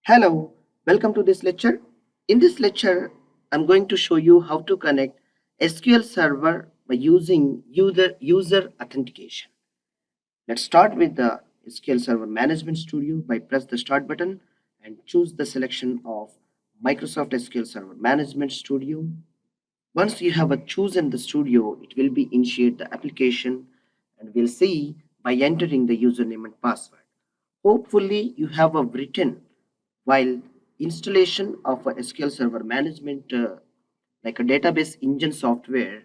Hello, welcome to this lecture. In this lecture, I'm going to show you how to connect SQL Server by using user authentication. Let's start with the SQL Server Management Studio by press the Start button and choose the selection of Microsoft SQL Server Management Studio. Once you have chosen the studio, it will be initiate the application and we'll see by entering the username and password. Hopefully, you have written while installation of a SQL Server management like a database engine software,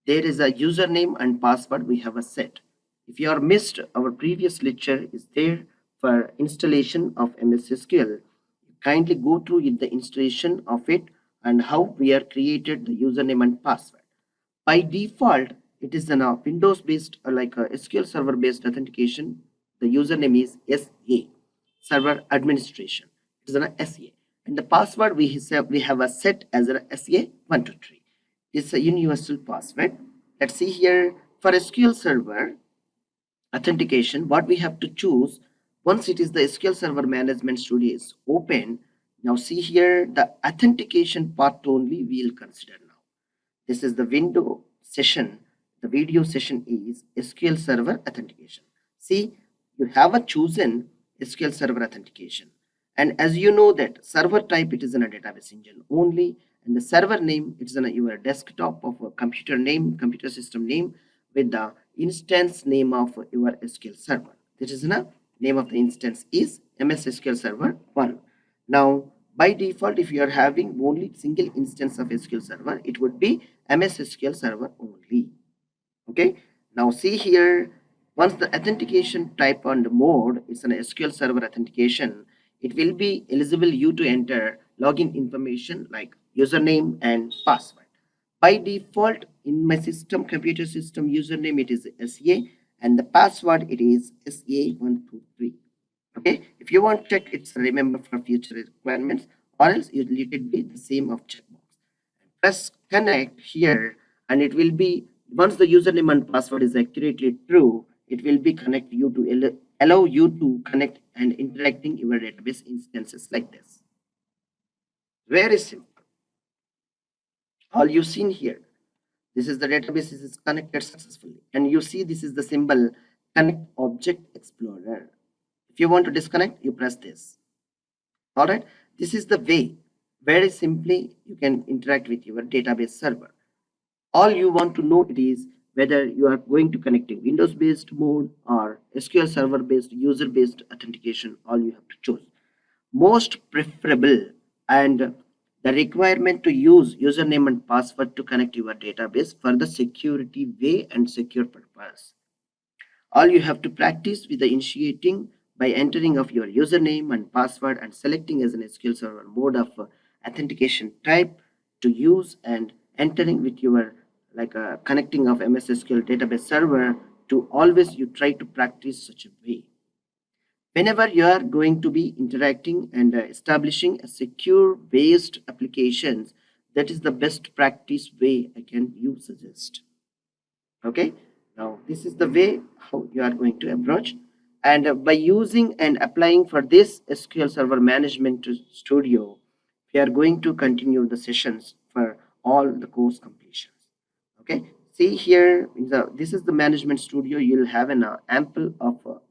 there is a username and password we have a set. If you are missed, our previous lecture is there for installation of MS SQL. Kindly go through the installation of it and how we are created the username and password. By default, it is an Windows based like a SQL Server based authentication. The username is SA, Server Administration. It is an SA, and the password we have a set as an SA123. It's a universal password. Let's see here for SQL Server authentication. What we have to choose once it is the SQL Server Management Studio is open. Now see here the authentication part only we will consider now. This is the window session. The video session is SQL Server Authentication. See, you have chosen SQL Server Authentication. And as you know that server type, it is in a database engine only. And the server name, it's in your desktop of a computer name, computer system name with the instance name of your SQL Server. This is the name of the instance is MS SQL Server 1. Now, by default, if you are having only single instance of SQL Server, it would be MS SQL Server only. Okay. Now see here, once the authentication type on the mode is an SQL Server authentication, it will be eligible you to enter login information like username and password. By default, in my system, computer system username, it is SA and the password it is SA123. Okay, if you want to check, it's remember for future requirements, or else it will be the same of checkbox. Press connect here, and it will be once the username and password is accurately true, it will be connect you to allow you to connect and interacting your database instances like this. Very simple. All you've seen here. This is the database is connected successfully, and you see this is the symbol Connect Object Explorer. If you want to disconnect, you press this. All right, this is the way very simply you can interact with your database server. All you want to know it is whether you are going to connect a Windows based mode or SQL Server based user based authentication. All you have to choose. Most preferable and the requirement to use username and password to connect your database for the security way and secure purpose. All you have to practice with the initiating by entering of your username and password and selecting as an SQL Server mode of authentication type to use and entering with your like connecting of MS SQL database server to always you try to practice such a way. Whenever you are going to be interacting and establishing a secure based applications, that is the best practice way I can you suggest. Okay, now this is the way how you are going to approach, and by using and applying for this SQL Server Management Studio, we are going to continue the sessions for all the course completions. Okay, see here this is the Management Studio. You'll have an ample of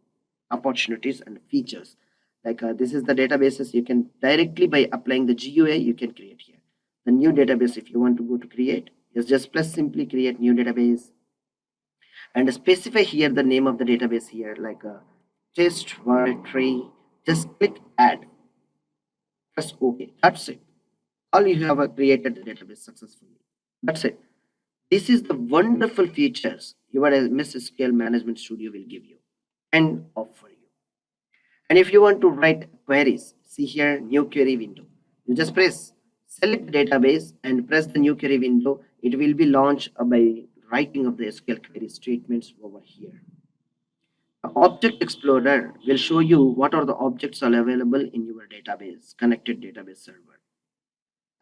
opportunities and features like this is the databases. You can directly by applying the GUI you can create here the new database. If you want to go to create, just press simply create new database and specify here the name of the database here like a test world tree. Just click add, press OK. That's it. All you have created the database successfully. That's it. This is the wonderful features your MS SQL Management Studio will give you and offer you. And if you want to write queries, see here new query window. You just press select the database and press the new query window. It will be launched by writing of the SQL query statements over here. The Object Explorer will show you what are the objects are available in your database, connected database server.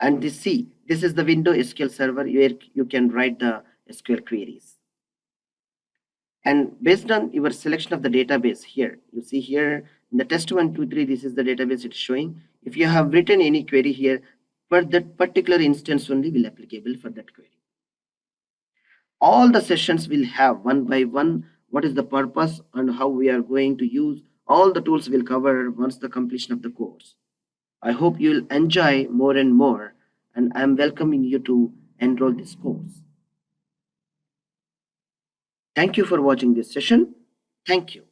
And this is the window SQL Server where you can write the SQL queries. And based on your selection of the database here, you see here In the test 123, this is the database it's showing. If you have written any query here, for that particular instance only will applicable for that query. All the sessions will have one by one what is the purpose and how we are going to use. All the tools will cover once the completion of the course. I hope you will enjoy more and more, and I am welcoming you to enroll this course. Thank you for watching this session. Thank you.